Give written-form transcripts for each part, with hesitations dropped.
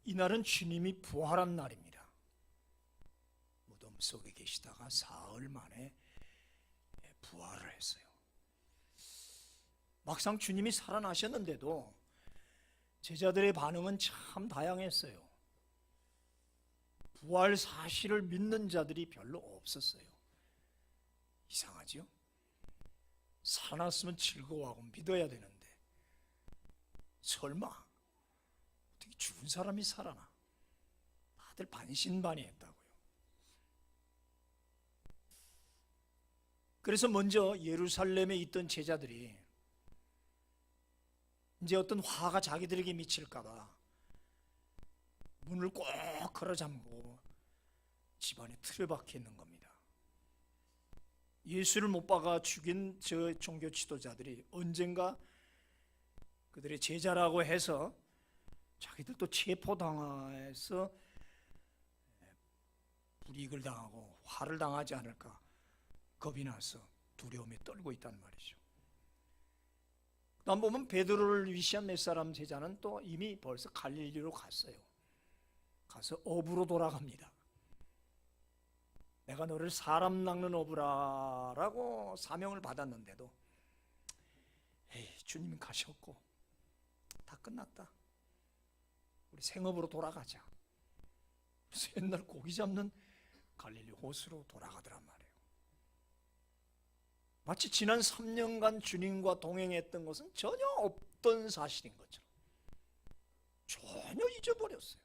이날은 주님이 부활한 날입니다. 무덤 속에 계시다가 사흘 만에 부활을 했어요. 막상 주님이 살아나셨는데도 제자들의 반응은 참 다양했어요. 부활 사실을 믿는 자들이 별로 없었어요. 이상하죠? 살아났으면 즐거워하고 믿어야 되는데 설마 어떻게 죽은 사람이 살아나? 다들 반신반의했다고요. 그래서 먼저 예루살렘에 있던 제자들이 이제 어떤 화가 자기들에게 미칠까봐 문을 꼭 걸어 잠그고 집안에 틀어박혀 있는 겁니다. 예수를 못 박아 죽인 저 종교 지도자들이 언젠가 그들의 제자라고 해서 자기들도 체포당해서 불이익을 당하고 화를 당하지 않을까 겁이 나서 두려움에 떨고 있단 말이죠. 그다음 보면 베드로를 위시한 몇 사람 제자는 또 이미 벌써 갈릴리로 갔어요. 가서 어부로 돌아갑니다. 내가 너를 사람 낚는 어부라라고 사명을 받았는데도 에이, 주님이 가셨고 다 끝났다. 우리 생업으로 돌아가자. 그래서 옛날 고기 잡는 갈릴리 호수로 돌아가더란 말이에요. 마치 지난 3년간 주님과 동행했던 것은 전혀 없던 사실인 것처럼 전혀 잊어버렸어요.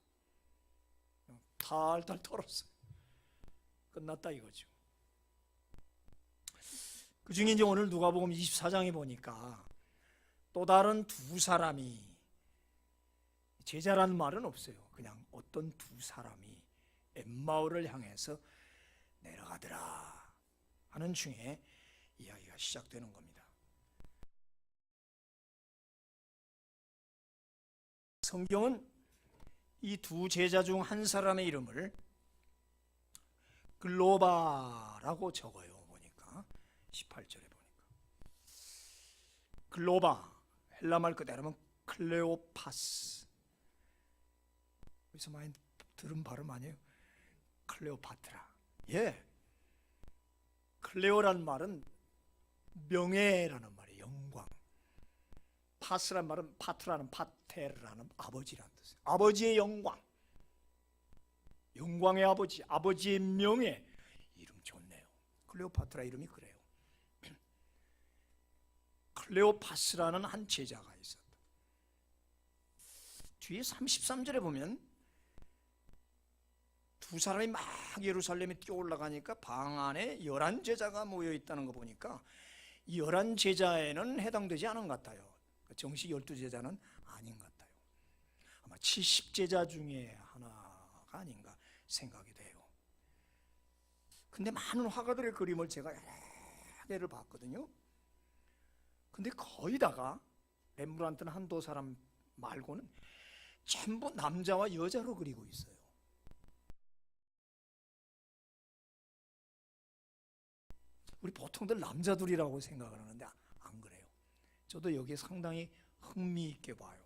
탈탈 털었어요. 끝났다 이거죠. 그 중에 이제 오늘 누가복음 24장에 보니까 또 다른 두 사람이, 제자라는 말은 없어요. 그냥 어떤 두 사람이 엠마오를 향해서 내려가더라 하는 중에 이야기가 시작되는 겁니다. 성경은 이 두 제자 중 한 사람의 이름을 글로바라고 적어요. 보니까 18절에 보니까 글로바, 헬라말 그대로면 클레오파스. 여기서 많이 들은 발음 아니에요? 클레오파트라. 예, 클레오란 말은 명예라는 말이에요. 영광. 파스란 말은 파트라는 파테르라는 아버지라는 뜻이에요. 아버지의 영광, 영광의 아버지, 아버지의 명예. 이름 좋네요. 클레오파트라 이름이 그래요. 클레오파스라는 한 제자가 있었다. 뒤에 33절에 보면 두 사람이 막 예루살렘에 뛰어 올라가니까 방 안에 11제자가 모여 있다는 거 보니까 이 11제자에는 해당되지 않은 것 같아요. 정식 12제자는 아닌 것 같아요. 아마 70제자 중에 하나가 아닌가 생각이 돼요. 근데 많은 화가들의 그림을 제가 여러 개를 봤거든요. 근데 거의 다가 렘브란트는 한두 사람 말고는 전부 남자와 여자로 그리고 있어요. 우리 보통들 남자들이라고 생각을 하는데 안 그래요. 저도 여기에 상당히 흥미있게 봐요.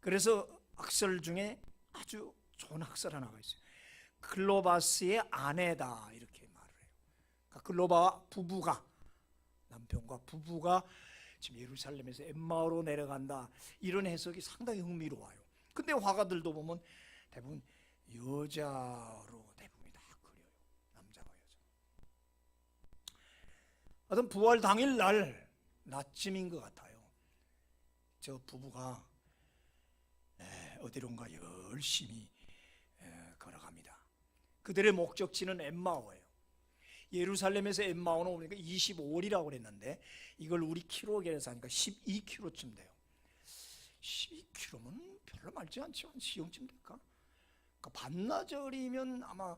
그래서 학설 중에 아주 좋은 학설 하나가 있어요. 클로바스의 아내다 이렇게 말을 해요. 그러니까 클로바와 부부가, 남편과 부부가 지금 예루살렘에서 엠마오로 내려간다, 이런 해석이 상당히 흥미로워요. 근데 화가들도 보면 대부분 여자로 대부분이 다 그려요. 남자와 여자. 하여튼 부활 당일날 낮쯤인 것 같아요. 저 부부가 어디론가 열심히 걸어갑니다. 그들의 목적지는 엠마오예요. 예루살렘에서 엠마오는 오니까 25리라고 그랬는데 이걸 우리 키로 계산하니까 12km쯤 돼요. 12km면 별로 멀지 않죠. 한 시흥쯤 될까? 그러니까 반나절이면 아마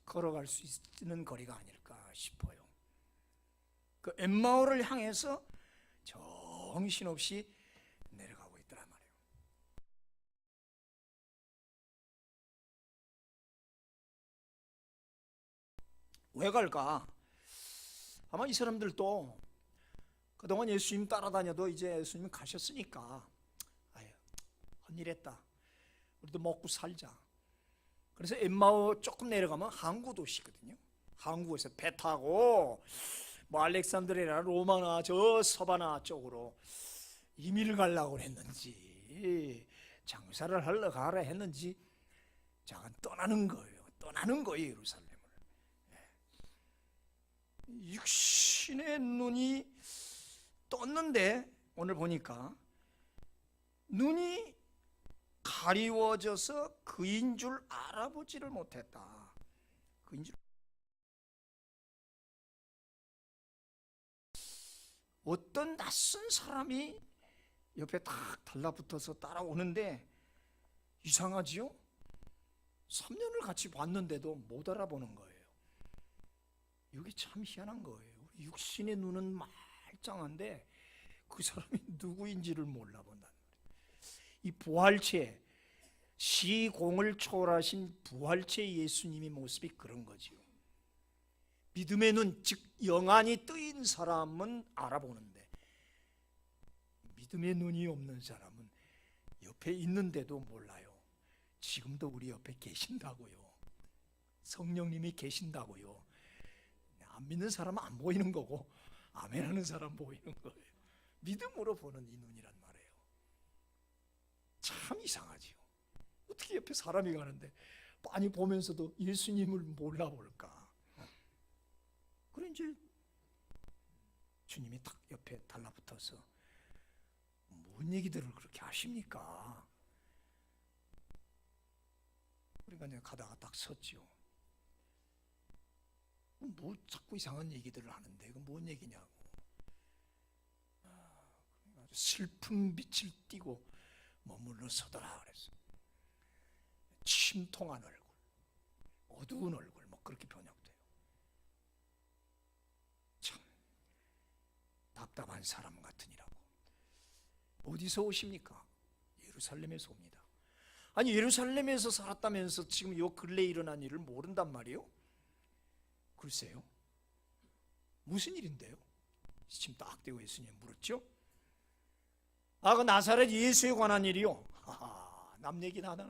걸어갈 수 있는 거리가 아닐까 싶어요. 그 엠마오를 향해서 정신없이 내려가고 있더란 말이에요. 왜 갈까? 아마 이 사람들도 그동안 예수님 따라다녀도 이제 예수님 가셨으니까 아유, 헛일했다. 우리도 먹고 살자. 그래서 엠마오 조금 내려가면 항구 도시거든요. 항구에서 배 타고 뭐 알렉산드리아나 로마나 저 서바나 쪽으로 이민을 가려고 했는지 장사를 하러 가라 했는지 잠깐 떠나는 거예요. 예루살렘을. 육신의 눈이 떴는데 오늘 보니까 눈이 가리워져서 그인 줄 알아보지를 못했다. 그인 줄. 어떤 낯선 사람이 옆에 딱 달라붙어서 따라오는데 이상하지요? 3년을 같이 봤는데도 못 알아보는 거예요. 이게 참 희한한 거예요. 육신의 눈은 말짱한데 그 사람이 누구인지를 몰라본다는 거예요. 이 부활체, 시공을 초월하신 부활체 예수님의 모습이 그런 거지요. 믿음의 눈, 즉 영안이 뜨인 사람은 알아보는데 믿음의 눈이 없는 사람은 옆에 있는데도 몰라요. 지금도 우리 옆에 계신다고요. 성령님이 계신다고요. 안 믿는 사람은 안 보이는 거고 아멘하는 사람 보이는 거예요. 믿음으로 보는 이 눈이란 말이에요. 참 이상하지요. 어떻게 옆에 사람이 가는데 빤히 보면서도 예수님을 몰라볼까? 그래 이제 주님이 딱 옆에 달라붙어서 뭔 얘기들을 그렇게 하십니까? 그러니까 내가 가다가 딱 섰지요. 뭐 자꾸 이상한 얘기들을 하는데 이건 뭔 얘기냐고. 슬픈 빛을 띠고 머물러 서더라 그랬어요. 침통한 얼굴, 어두운 얼굴, 뭐 그렇게 번역돼요. 참 답답한 사람 같으니라고. 어디서 오십니까? 예루살렘에서 옵니다. 아니 예루살렘에서 살았다면서 지금 요 근래에 일어난 일을 모른단 말이에요? 글쎄요. 무슨 일인데요? 지금 딱 대고 예수님 물었죠? 아, 그 나사렛 예수에 관한 일이요? 하하, 남 얘기 다 하네.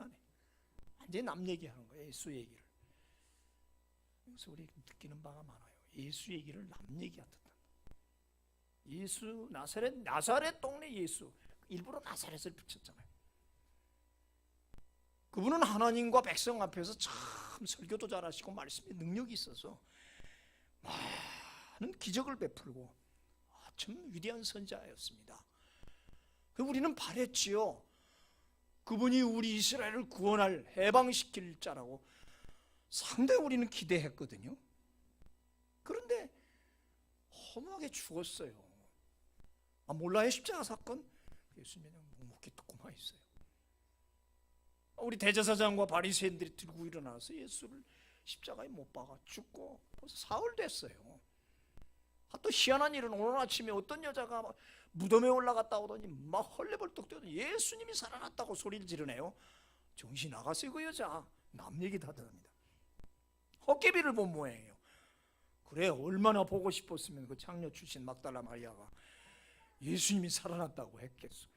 완전히 남 얘기하는 거예요. 예수 얘기를. 그래서 우리 느끼는 바가 많아요. 예수 얘기를 남 얘기하듯. 예수, 나사렛 동네 예수. 일부러 나사렛을 붙였잖아요. 그분은 하나님과 백성 앞에서 참 설교도 잘하시고 말씀에 능력이 있어서 많은 기적을 베풀고 참 위대한 선자였습니다. 우리는 바랬지요. 그분이 우리 이스라엘을 구원할 해방시킬 자라고 상당히 우리는 기대했거든요. 그런데 허무하게 죽었어요. 몰라요? 십자가 사건? 예수님이 묵묵히 듣고만 있어요. 우리 대제사장과 바리새인들이 들고 일어나서 예수를 십자가에 못 박아 죽고 벌써 사흘 됐어요. 또 희한한 일은 오늘 아침에 어떤 여자가 무덤에 올라갔다 오더니 막 헐레벌떡 뛰어서 예수님이 살아났다고 소리를 지르네요. 정신 나갔어요. 그 여자 남 얘기 다 합니다. 헛개비를 본 모양이에요. 그래 얼마나 보고 싶었으면 그 장녀 출신 막달라 마리아가 예수님이 살아났다고 했겠어.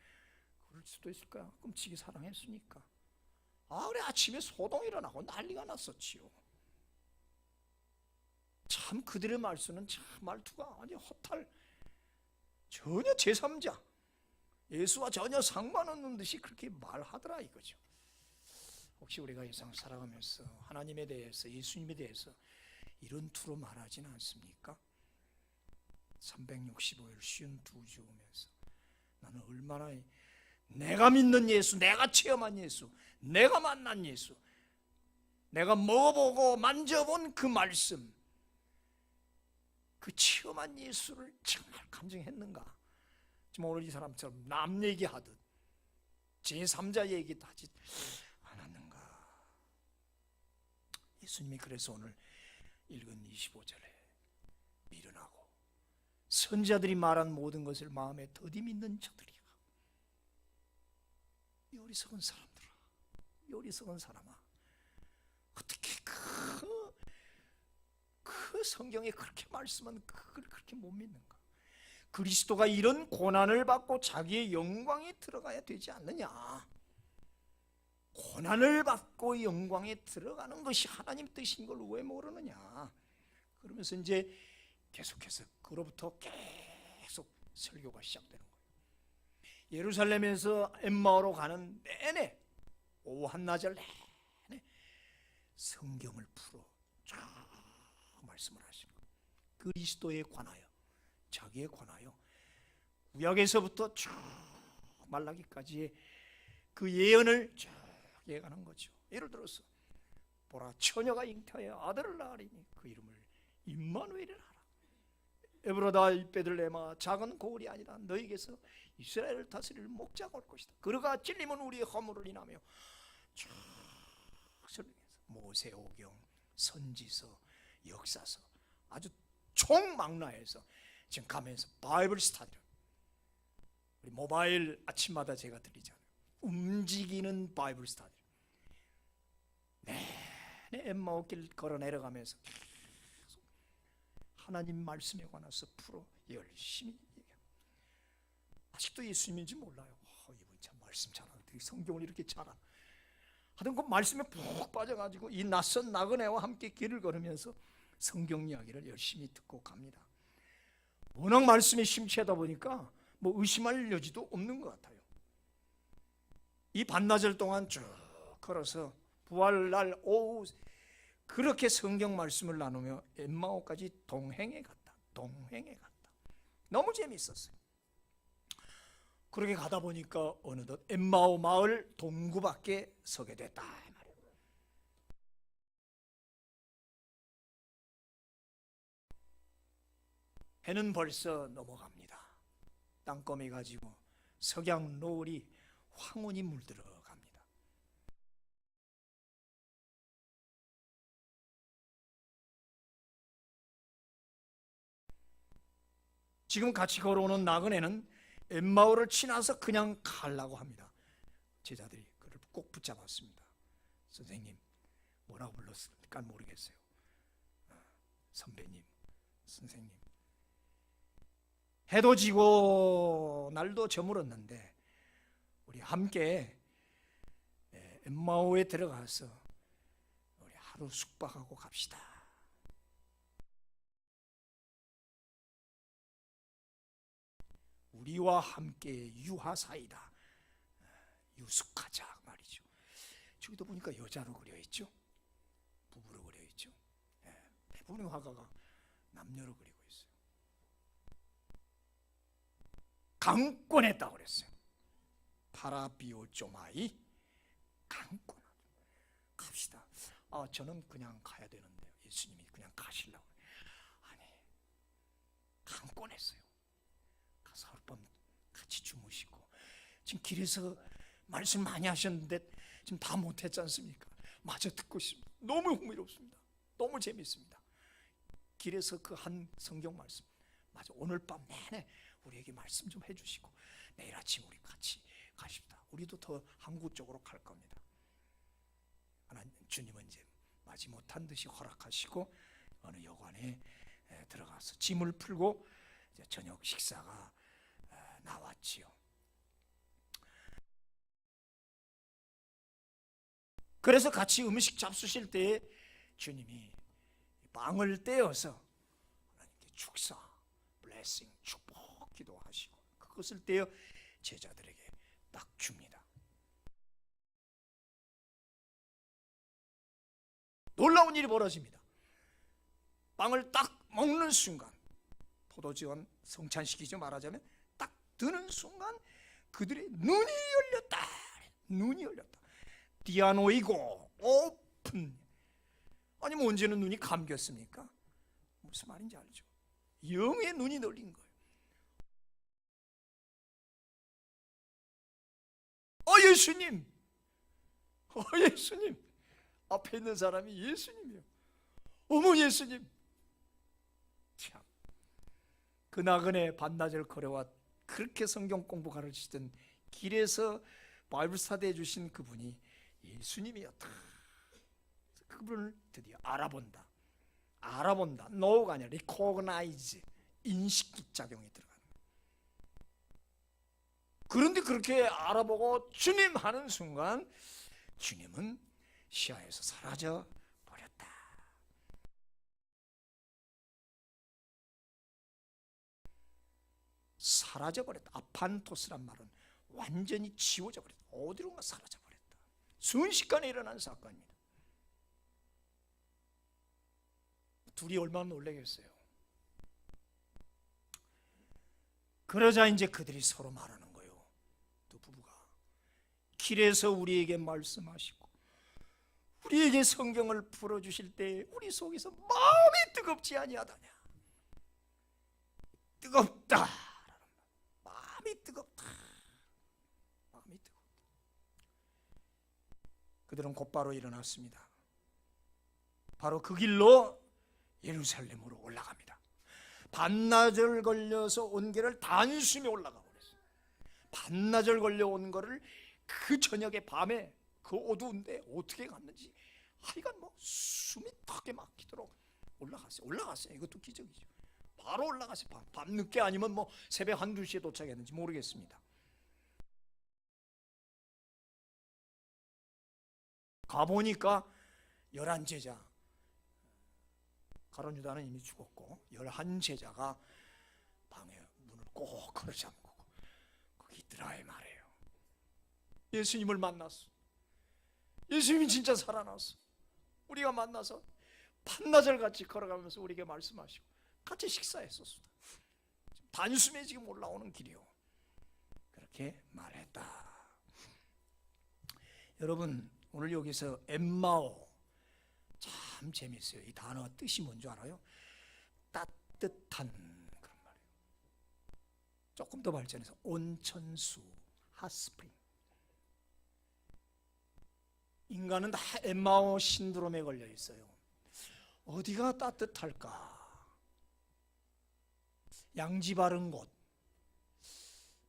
그럴 수도 있을까? 끔찍이 사랑했으니까. 그래 아침에 소동 일어나고 난리가 났었지요. 참 그들의 말수는 참 말투가 아니 허탈, 전혀 제3자 예수와 전혀 상관없는 듯이 그렇게 말하더라 이거죠. 혹시 우리가 일상 살아가면서 하나님에 대해서 예수님에 대해서 이런 투로 말하지는 않습니까? 365일 쉬운 두 주오면서 나는 얼마나 내가 믿는 예수, 내가 체험한 예수, 내가 만난 예수, 내가 먹어보고 만져본 그 말씀, 그 체험한 예수를 정말 감정했는가? 지금 오늘 이 사람처럼 남 얘기하듯 제3자 얘기도 하지 않았는가? 예수님이 그래서 오늘 읽은 25절에 일어나고 선지자들이 말한 모든 것을 마음에 더디 믿는 자들이야. 이 어리석은 사람들아, 이 어리석은 사람아, 어떻게 그 성경에 그렇게 말씀한 그걸 그렇게 못 믿는가? 그리스도가 이런 고난을 받고 자기의 영광에 들어가야 되지 않느냐? 고난을 받고 영광에 들어가는 것이 하나님 뜻인 걸 왜 모르느냐. 그러면서 이제 계속해서 그로부터 계속 설교가 시작되는 거예요. 예루살렘에서 엠마오로 가는 내내 오후 한나절 내내 성경을 풀어 쫙 말씀을 하시는 거예요. 그리스도에 관하여, 자기에 관하여 구약에서부터 쭉 말라기까지의 그 예언을 쭉 예언하는 거죠. 예를 들어서 보라, 처녀가 잉태하여 아들을 낳으리니 그 이름을 임마누엘이라 하라. 에브라다 베들레헴아, 작은 고을이 아니라 너에게서 이스라엘을 다스릴 목자가 올 것이다. 그러가 찔림은 우리의 허물을 인하며 쭉 설명해서 모세오경, 선지서, 역사서 아주 총망라해서 지금 가면서 바이블 스타디, 우리 모바일 아침마다 제가 들리잖아요. 움직이는 바이블 스타디. 내내 엠마오길 걸어 내려가면서 계속 하나님 말씀에 관해서 풀어 열심히 얘기합니다. 아직도 예수님인지 몰라요. 이분 참 말씀 잘하는, 성경을 이렇게 잘하는. 하여튼 그 말씀에 푹 빠져가지고 이 낯선 나그네와 함께 길을 걸으면서 성경 이야기를 열심히 듣고 갑니다. 워낙 말씀에 심취하다 보니까 뭐 의심할 여지도 없는 것 같아요. 이 반나절 동안 쭉 걸어서 부활날 오후 그렇게 성경 말씀을 나누며 엠마오까지 동행해 갔다. 너무 재미있었어요. 그렇게 가다 보니까 어느덧 엠마오 마을 동구 밖에 서게 됐다 말이에요. 해는 벌써 넘어갑니다. 땅거미 가지고 석양 노을이 황혼이 물들어 갑니다. 지금 같이 걸어오는 나그네는 엠마오를 지나서 그냥 가려고 합니다. 제자들이 그를 꼭 붙잡았습니다. 선생님, 뭐라고 불렀을까 모르겠어요. 선배님, 선생님. 해도 지고 날도 저물었는데 우리 함께 엠마오에 들어가서 우리 하루 숙박하고 갑시다. 우리와 함께 유하사이다. 유숙하자 말이죠. 저기도 보니까 여자로 그려있죠. 부부로 그려있죠. 대부분의 화가가 남녀로 그리고 있어요. 강권했다고 그랬어요. 파라비오 쪼마이, 강권. 갑시다. 저는 그냥 가야 되는데 예수님이 그냥 가시려고. 아니, 강권했어요. 가서 하룻밤 같이 주무시고, 지금 길에서 말씀 많이 하셨는데 지금 다 못했지 않습니까? 마저 듣고 싶습니다. 너무 흥미롭습니다. 너무 재밌습니다. 길에서 그 한 성경 말씀, 맞아, 오늘 밤 내내 우리에게 말씀 좀 해주시고 내일 아침 우리 같이 가십니다. 우리도 더 한국 쪽으로 갈 겁니다. 하나님, 주님은 이제 마지 못한 듯이 허락하시고 어느 여관에 들어가서 짐을 풀고 이제 저녁 식사가 나왔지요. 그래서 같이 음식 잡수실 때에 주님이 빵을 떼어서 하나님께 축사, 블레싱, 축복 기도하시고 그것을 떼어 제자들에게 딱 줍니다. 놀라운 일이 벌어집니다. 빵을 딱 먹는 순간, 포도주원 성찬식이죠, 말하자면 딱 드는 순간 그들의 눈이 열렸다. 눈이 열렸다. 디아노이고 오픈. 아니 뭐 언제는 눈이 감겼습니까? 무슨 말인지 알죠? 영의 눈이 열린 거예요. 예수님! 예수님! 앞에 있는 사람이 예수님이에요. 어머 예수님! 참, 그 나그네 반나절 걸어와 그렇게 성경 공부 가르치던 길에서 바이블 스터디 해주신 그분이 예수님이었다. 그분을 드디어 알아본다. no가 아니라 recognize, 인식 작용이 들어가는 거예요. 그런데 그렇게 알아보고 주님 하는 순간 주님은 시야에서 사라져 버렸다. 사라져 버렸다. 아판토스란 말은 완전히 지워져 버렸다. 어디론가 사라져 버렸다. 순식간에 일어난 사건입니다. 둘이 얼마나 놀라겠어요. 그러자 이제 그들이 서로 말하는 거예요. 두 부부가 길에서 우리에게 말씀하시고 우리에게 성경을 풀어주실 때 우리 속에서 마음이 뜨겁지 아니하다냐. 뜨겁다. 마음이 뜨겁다. 마음이 뜨겁다. 그들은 곧바로 일어났습니다. 바로 그 길로 예루살렘으로 올라갑니다. 반나절 걸려서 온 길을 단숨에 올라가 버렸어요. 반나절 걸려 온 거를 그 저녁에 밤에 그 어두운데 어떻게 갔는지 하여간 뭐 숨이 턱에 막히도록 올라갔어요. 이것도 기적이죠. 바로 올라갔어요. 밤늦게 아니면 뭐 새벽 1, 2시에 도착했는지 모르겠습니다. 가보니까 11제자, 가룟 유다는 이미 죽었고 11제자가 방에 문을 꼭 걸어 잠그고 거기 있더라 이 말이에요. 예수님을 만났어. 예수님이 진짜 살아났어. 우리가 만나서 반나절 같이 걸어가면서 우리에게 말씀하시고 같이 식사했었습니다. 단숨에 지금 올라오는 길이요. 그렇게 말했다. 여러분 오늘 여기서 엠마오 참 재밌어요. 이 단어 뜻이 뭔지 알아요? 따뜻한 그런 말이에요. 조금 더 발전해서 온천수, 핫스프링. 인간은 다 엠마오 신드롬에 걸려 있어요. 어디가 따뜻할까? 양지 바른 곳.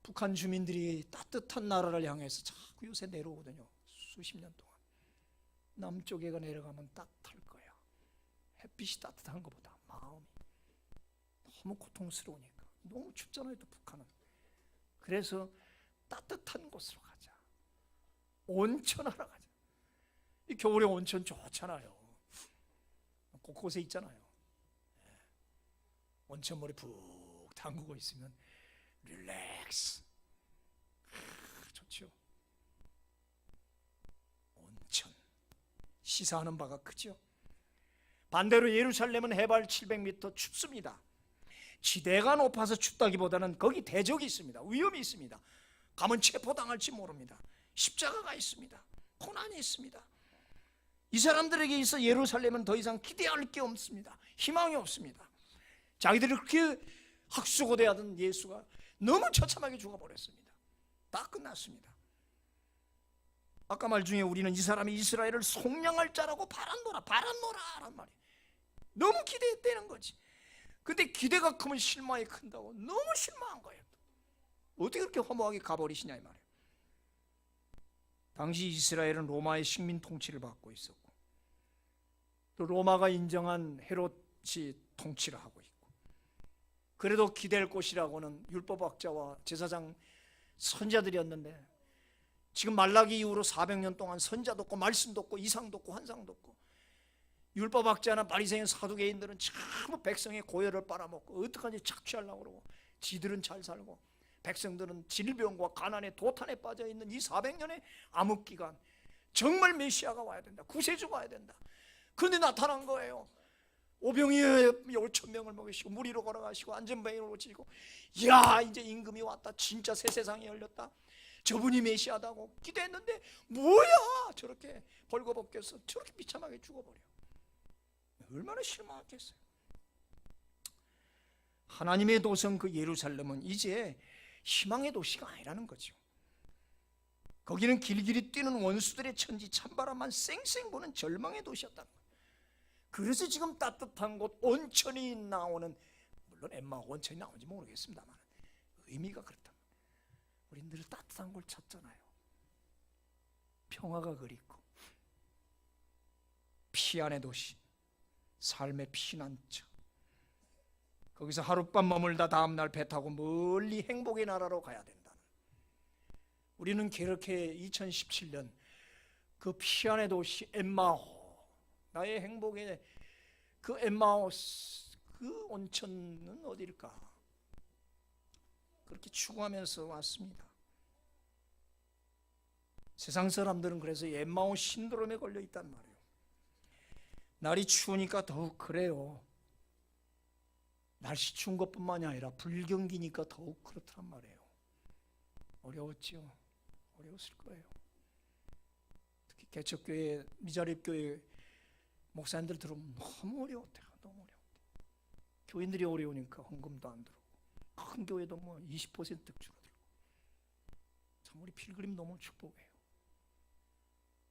북한 주민들이 따뜻한 나라를 향해서 자꾸 요새 내려오거든요. 수십 년 동안. 남쪽에가 내려가면 따뜻할 거야. 햇빛이 따뜻한 것보다 마음이 너무 고통스러우니까. 너무 춥잖아요, 또 북한은. 그래서 따뜻한 곳으로 가자. 온천하러 가자. 이 겨울에 온천 좋잖아요. 곳곳에 있잖아요. 온천물에 푹 담그고 있으면 릴렉스. 좋죠. 온천. 시사하는 바가 크죠. 반대로 예루살렘은 해발 700m 춥습니다. 지대가 높아서 춥다기보다는 거기 대적이 있습니다. 위험이 있습니다. 가면 체포당할지 모릅니다. 십자가가 있습니다. 고난이 있습니다. 이 사람들에게 있어 예루살렘은 더 이상 기대할 게 없습니다. 희망이 없습니다. 자기들이 그렇게 학수고대하던 예수가 너무 처참하게 죽어버렸습니다. 다 끝났습니다. 아까 말 중에 우리는 이 사람이 이스라엘을 속량할 자라고 바란노라 라는 말이에요. 너무 기대했다는 거지. 근데 기대가 크면 실망이 큰다고. 너무 실망한 거예요. 어떻게 그렇게 허무하게 가버리시냐 이 말이에요. 당시 이스라엘은 로마의 식민 통치를 받고 있었고 또 로마가 인정한 헤롯이 통치를 하고 있고 그래도 기댈 곳이라고는 율법학자와 제사장 선자들이었는데 지금 말라기 이후로 400년 동안 선자도 없고 말씀도 없고 이상도 없고 환상도 없고 율법학자나 바리새인 사두개인들은 전부 백성의 고열을 빨아먹고 어떡하지 착취하려고 그러고 지들은 잘 살고 백성들은 질병과 가난에 도탄에 빠져있는 이 400년의 암흑기간 정말 메시아가 와야 된다. 구세주가 와야 된다. 그런데 나타난 거예요. 오병이어 5,000명을 먹이시고 무리로 걸어가시고 안전뱅이로 고치시고 이야 이제 임금이 왔다. 진짜 새 세상이 열렸다. 저분이 메시아다고 기대했는데 뭐야 저렇게 벌거벗겨서 저렇게 비참하게 죽어버려. 얼마나 실망했겠어요. 하나님의 도성 그 예루살렘은 이제 희망의 도시가 아니라는 거죠. 거기는 길길이 뛰는 원수들의 천지 찬바람만 쌩쌩 부는 절망의 도시였다는 거예요. 그래서 지금 따뜻한 곳 온천이 나오는, 물론 엠마 온천이 나오는지 모르겠습니다만 의미가 그렇다. 우린 늘 따뜻한 걸 찾잖아요. 평화가 그립고 피안의 도시, 삶의 피난처. 거기서 하룻밤 머물다 다음날 배 타고 멀리 행복의 나라로 가야 된다는. 우리는 그렇게 2017년 그 피안의 도시 엠마오, 나의 행복의 그 엠마오스, 그 온천은 어디일까? 그렇게 추구하면서 왔습니다. 세상 사람들은 그래서 엠마오 신드롬에 걸려 있단 말이에요. 날이 추우니까 더욱 그래요. 날씨 추운 것뿐만이 아니라 불경기니까 더욱 그렇단 말이에요. 어려웠죠. 어려웠을 거예요. 특히 개척교회, 미자립교회 목사님들 들으면 너무 어려웠대요. 너무 어려웠대요. 교인들이 어려우니까 헌금도 안 들어오고, 큰 교회도 뭐 20% 줄어들고. 참 우리 필그림 너무 축복해요.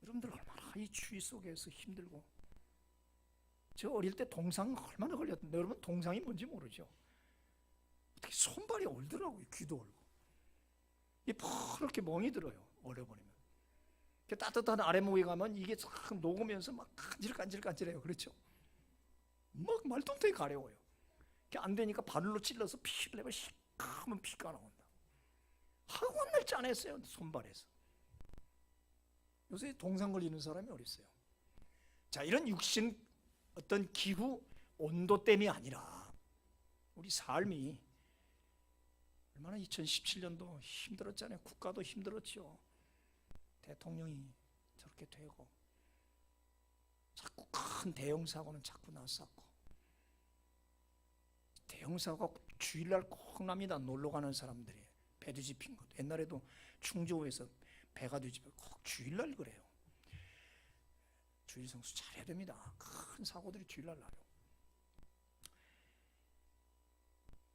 여러분들 얼마나 이 추위 속에서 힘들고. 저 어릴 때 동상 얼마나 걸렸던데, 여러분 동상이 뭔지 모르죠? 어떻게 손발이 얼더라고요. 귀도 얼고. 이 퍼렇게 멍이 들어요. 얼어버리면. 따뜻한 아랫목에 가면 이게 싹 녹으면서 막 간질간질해요. 그렇죠? 막 말똥통이 가려워요. 안 되니까 발로 찔러서 피를 내면 시커먼 피가 나온다. 학원 날 짠했어요. 손발에서. 요새 동상 걸리는 사람이 어디 있어요? 자, 이런 육신 어떤 기후 온도 때문이 아니라 우리 삶이 얼마나 2017년도 힘들었잖아요. 국가도 힘들었죠. 대통령이 저렇게 되고 자꾸 큰 대형 사고는 자꾸 났었고, 대형 사고가 주일날 꼭 납니다. 놀러 가는 사람들이 배 뒤집힌 것도. 옛날에도 충주호에서 배가 뒤집혀 꼭 주일날 그래요. 주일 성수 잘해야 됩니다. 큰 사고들이 주일날 나요.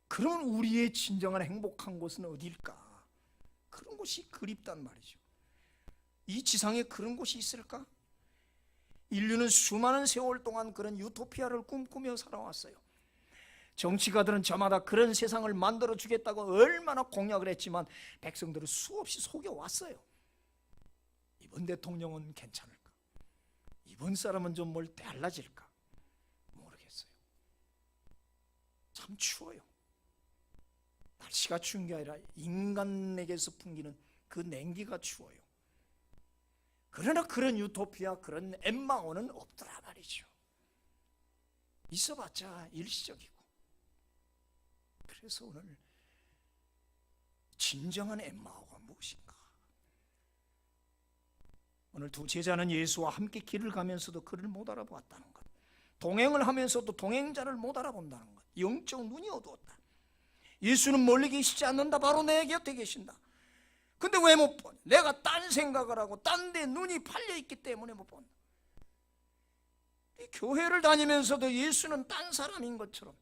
그러면 우리의 진정한 행복한 곳은 어디일까? 그런 곳이 그립단 말이죠. 이 지상에 그런 곳이 있을까? 인류는 수많은 세월 동안 그런 유토피아를 꿈꾸며 살아왔어요. 정치가들은 저마다 그런 세상을 만들어 주겠다고 얼마나 공약을 했지만 백성들을 수없이 속여왔어요. 이번 대통령은 괜찮을까? 이번 사람은 좀 뭘 달라질까? 모르겠어요. 참 추워요. 날씨가 추운 게 아니라 인간에게서 풍기는 그 냉기가 추워요. 그러나 그런 유토피아, 그런 엠마오는 없더라 말이죠. 있어봤자 일시적이고. 그래서 오늘 진정한 엠마오가 무엇인가? 오늘 두 제자는 예수와 함께 길을 가면서도 그를 못 알아보았다는 것, 동행을 하면서도 동행자를 못 알아본다는 것, 영적 눈이 어두웠다. 예수는 멀리 계시지 않는다. 바로 내 곁에 계신다. 근데 왜 못 보냐? 내가 딴 생각을 하고 딴 데 눈이 팔려있기 때문에 못 본다. 이 교회를 다니면서도 예수는 딴 사람인 것처럼,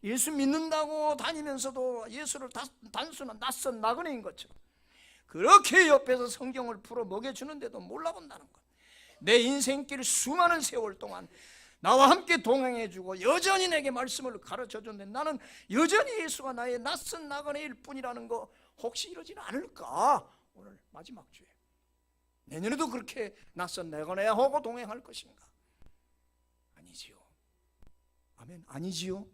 예수 믿는다고 다니면서도 예수를 단순한 낯선 나그네인 것처럼 그렇게 옆에서 성경을 풀어 먹여주는데도 몰라본다는 것. 내 인생길 수많은 세월 동안 나와 함께 동행해주고 여전히 내게 말씀을 가르쳐줬는데 나는 여전히 예수가 나의 낯선 나그네일 뿐이라는 거 혹시 이러지는 않을까? 오늘 마지막 주에 내년에도 그렇게 낯선 나그네하고 동행할 것인가? 아니지요. 아멘. 아니지요.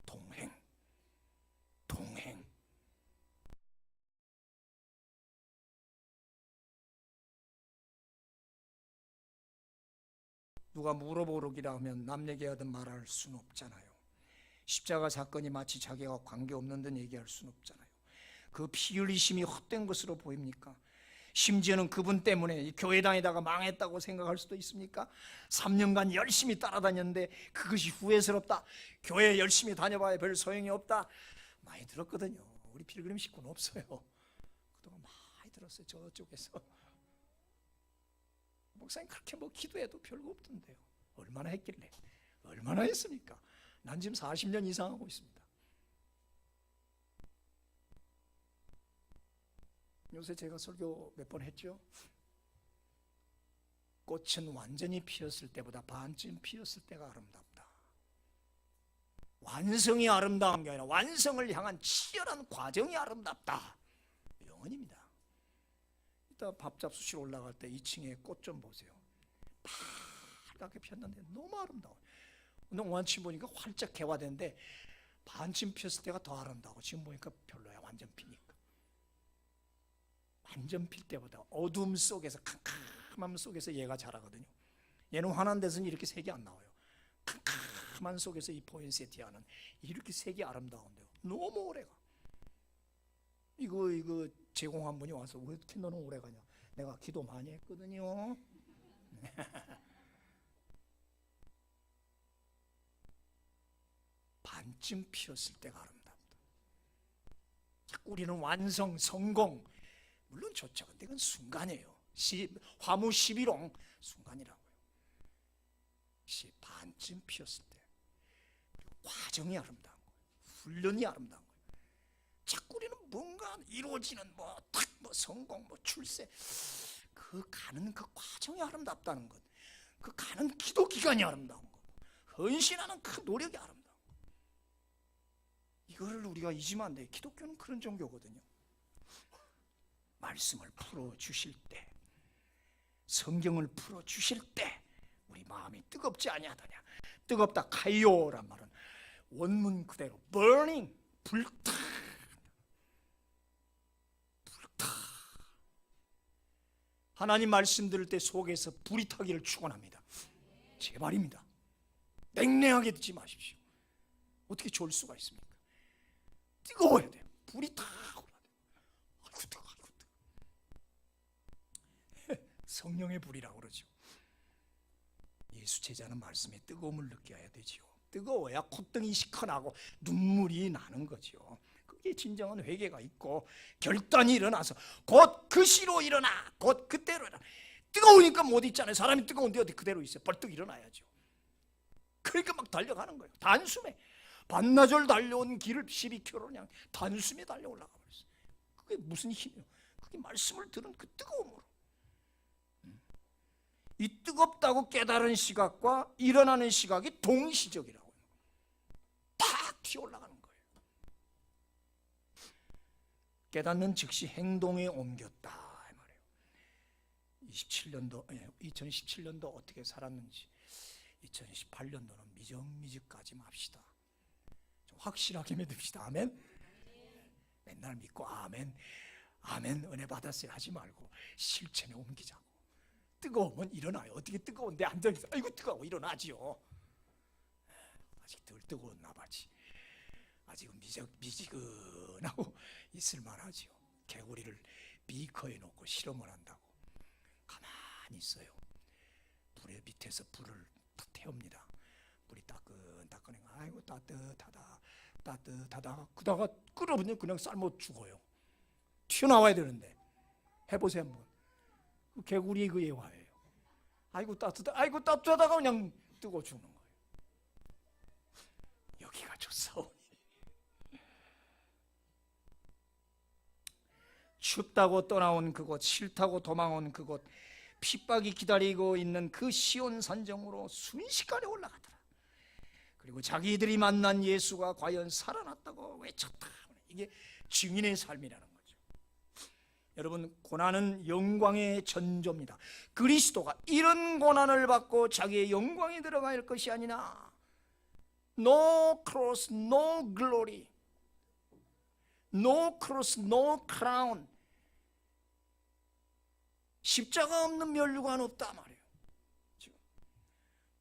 동행. 누가 물어보기라 하면 남 얘기하든 말할 수는 없잖아요. 십자가 사건이 마치 자기가 관계없는 듯 얘기할 수는 없잖아요. 그 피 흘리심이 헛된 것으로 보입니까? 심지어는 그분 때문에 교회 다니다가 망했다고 생각할 수도 있습니까? 3년간 열심히 따라다녔는데 그것이 후회스럽다. 교회 열심히 다녀봐야 별 소용이 없다. 많이 들었거든요. 우리 필그림 식구는 없어요. 그동안 많이 들었어요. 저쪽에서. 목사님 그렇게 뭐 기도해도 별거 없던데요. 얼마나 했길래? 얼마나 했습니까? 난 지금 40년 이상 하고 있습니다. 요새 제가 설교 몇 번 했죠? 꽃은 완전히 피었을 때보다 반쯤 피었을 때가 아름답다. 완성이 아름다운 게 아니라 완성을 향한 치열한 과정이 아름답다. 명언입니다. 이따 밥 잡수시러 올라갈 때 2층에 꽃 좀 보세요. 파랗게 폈는데 너무 아름다워요. 오늘 원침 보니까 활짝 개화된데 반쯤 피었을 때가 더 아름다워. 지금 보니까 별로야. 완전 피니까. 완전 필 때보다 어둠 속에서 캄캄함 속에서 얘가 자라거든요. 얘는 환한 데서는 이렇게 색이 안 나와요. 캄캄한 속에서 이 포인세티아는 이렇게 색이 아름다운데요. 너무 오래가. 이거 제공한 분이 와서 왜 이렇게 너는 오래가냐? 내가 기도 많이 했거든요. 반쯤 피었을 때가 아름답다. 자꾸 우리는 완성, 성공, 물론 좋죠. 근데 그건 순간이에요. 화무 11홍 순간이라고요. 반쯤 피었을 때 과정이 아름다운 거예요. 훈련이 아름다운 거예요. 자꾸 우리는 뭔가 이루어지는 뭐 성공, 출세, 그 가는 그 과정이 아름답다는 것, 그 가는 기도 기간이 아름다운 것, 헌신하는 그 노력이 아름다운 것. 이거를 우리가 잊으면 안 돼요. 기독교는 그런 종교거든요. 말씀을 풀어주실 때, 성경을 풀어주실 때 우리 마음이 뜨겁지 아니하더냐. 뜨겁다, 카이오란 말은 원문 그대로 burning, 불타. 하나님 말씀 들을 때 속에서 불이 타기를 축원합니다. 제발입니다. 냉랭하게 듣지 마십시오. 어떻게 좋을 수가 있습니까? 뜨거워야 돼요. 불이 타고 아이고 뜨거워, 아이고 뜨거워. 성령의 불이라고 그러죠. 예수 제자는 말씀에 뜨거움을 느껴야 되지요. 뜨거워야 콧등이 시큰하고 눈물이 나는 거죠. 그게 진정한 회개가 있고 결단이 일어나서 곧 그 시로 일어나, 곧 그때로 일어나. 뜨거우니까 못 있잖아요. 사람이 뜨거운데 어디 그대로 있어요. 벌떡 일어나야죠. 그러니까 막 달려가는 거예요. 단숨에 반나절 달려온 길을 12km 그냥 단숨에 달려 올라가 버렸어요. 그게 무슨 힘이에요? 그게 말씀을 들은 그 뜨거움으로. 이 뜨겁다고 깨달은 시각과 일어나는 시각이 동시적이라고요. 탁 튀어올라가는 거예요. 깨닫는 즉시 행동에 옮겼다 이 말이에요. 2017년도 어떻게 살았는지 2018년도는 미적미적까지 맙시다. 좀 확실하게 믿읍시다. 아멘. 맨날 믿고 아멘 은혜 받았어요 하지 말고 실천에 옮기자고. 뜨거우면 일어나요. 어떻게 뜨거운데 앉아있어. 아이고 뜨거워 일어나지요. 아직 덜 뜨거웠나 봐지. 아직은 미지근하고 있을만하지요. 개구리를 비커에 놓고 실험을 한다고 가만히 있어요. 불의 밑에서 불을 태웁니다. 불이 따끈따끈해. 아이고 따뜻하다. 그다가 끓어보면 그냥 삶아 죽어요. 튀어나와야 되는데 해보세요 한번. 그 개구리 그 예화예요. 아이고 따뜻하다가 그냥 뜨거 죽는 거예요. 여기가 좋사오니. 춥다고 떠나온 그곳, 싫다고 도망온 그곳, 핍박이 기다리고 있는 그 시온 산정으로 순식간에 올라가더라. 그리고 자기들이 만난 예수가 과연 살아났다고 외쳤다. 이게 증인의 삶이라는 거죠. 여러분, 고난은 영광의 전조입니다. 그리스도가 이런 고난을 받고 자기의 영광에 들어갈 것이 아니라 No cross, no glory, no cross, no crown. 십자가 없는 면류관 없다 말이에요.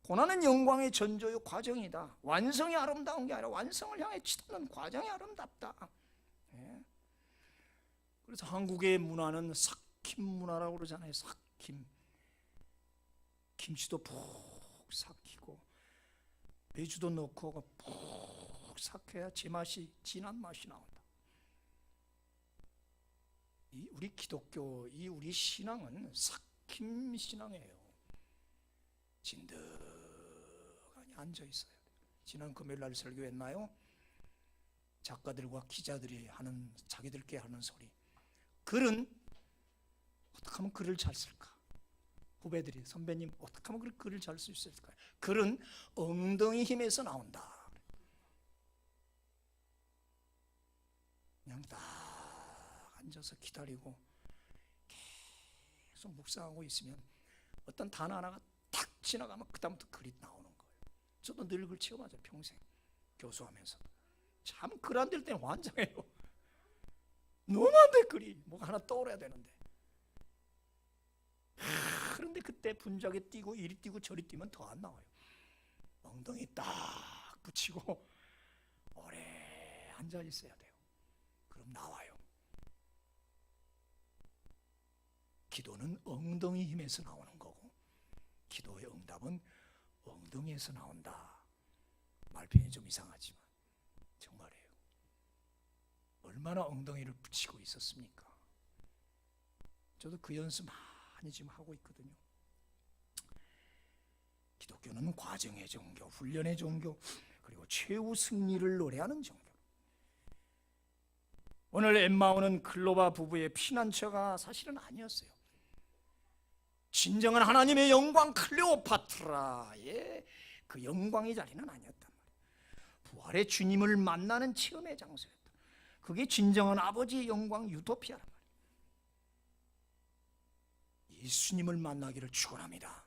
고난은 영광의 전조의 과정이다. 완성이 아름다운 게 아니라 완성을 향해 치닫는 과정이 아름답다. 그래서 한국의 문화는 삭힘 문화라고 그러잖아요. 삭힘. 김치도 푹 삭히고 배주도 넣고 푹 삭혀야 제맛이 진한 맛이 나온다. 우리 기독교, 우리 신앙은 삭힘 신앙이에요. 진득하니 앉아 있어요. 지난 금요일 날 설교했나요? 작가들과 기자들이 하는 자기들께 하는 소리. 글은 어떻게 하면 글을 잘 쓸까? 후배들이 선배님 어떻게 하면 글을 잘 쓸 수 있을까요? 글은 엉덩이 힘에서 나온다. 그냥 딱 앉아서 기다리고 계속 묵상하고 있으면 어떤 단어 하나가 탁 지나가면 그다음부터 글이 나오는 거예요. 저도 늘 글 체험하죠. 평생 교수하면서 참 글 안 될 때는 환장해요. 너무 안 돼. 글이 뭐가 하나 떠올라야 되는데 그런데 그때 분자게 뛰고 이리 뛰고 저리 뛰면 더 안 나와요. 엉덩이 딱 붙이고 오래 앉아 있어야 돼요. 그럼 나와요. 기도는 엉덩이 힘에서 나오는 거고 기도의 응답은 엉덩이에서 나온다. 말편이 좀 이상하지만 정말이에요. 얼마나 엉덩이를 붙이고 있었습니까? 저도 그 연습 많이 지금 하고 있거든요. 기독교는 과정의 종교, 훈련의 종교, 그리고 최후 승리를 노래하는 종교. 오늘 엠마오는 클로바 부부의 피난처가 사실은 아니었어요. 진정한 하나님의 영광 클레오파트라의 그 영광의 자리는 아니었단 말이에요. 부활의 주님을 만나는 체험의 장소였다. 그게 진정한 아버지의 영광 유토피아란 말이에요. 예수님을 만나기를 축원합니다.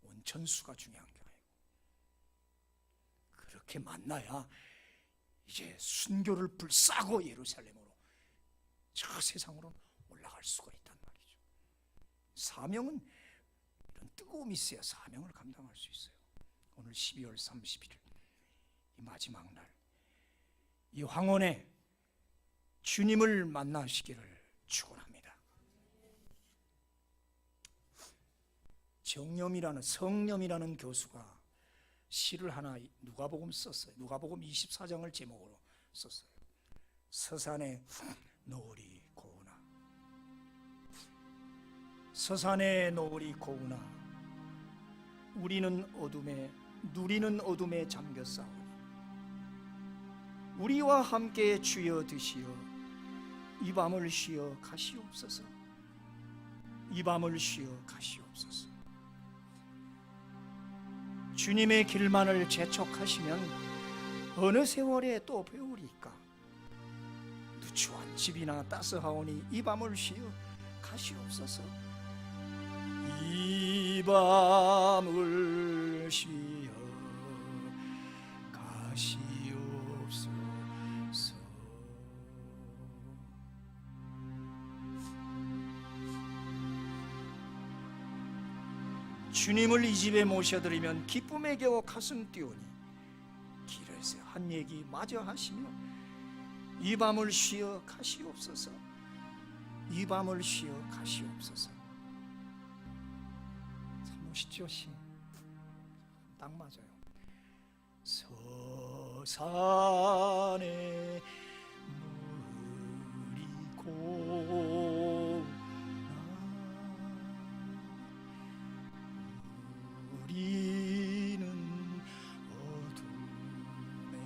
온천수가 중요한 게 아니고 그렇게 만나야 이제 순교를 불사고 예루살렘으로 저 세상으로 올라갈 수가 있단 말이죠. 사명은 이런 뜨거움이 있어야 사명을 감당할 수 있어요. 오늘 12월 31일 이 마지막 날 이 황혼에 주님을 만나시기를 축원합니다. 정념이라는 성념이라는 교수가 시를 하나 누가복음 썼어요. 누가복음 24장을 제목으로 썼어요. 서산에 노을이 고우나 서산에 노을이 고우나 누리는 어둠에 잠겨 싸우니 우리와 함께 주여 드시어 이 밤을 쉬어 가시옵소서. 이 밤을 쉬어 가시옵소서. 주님의 길만을 재촉하시면 어느 세월에 또 배우리까. 누추한 집이나 따스하오니 이 밤을 쉬어 가시옵소서. 이 밤을 쉬어 가시옵소서. 주님을 이 집에 모셔드리면 기쁨에 겨워 가슴 뛰오니 길에서 한 얘기 마저 하시며 이 밤을 쉬어 가시옵소서. 이 밤을 쉬어 가시옵소서. 참 멋있죠? 시 딱 맞아요. 서산에 물이 고나 우리는 어둠에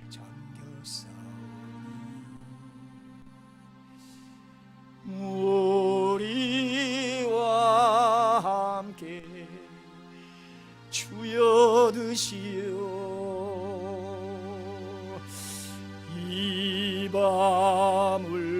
잠겨 싸우니 우리와 함께 주여 드시오. 이 밤을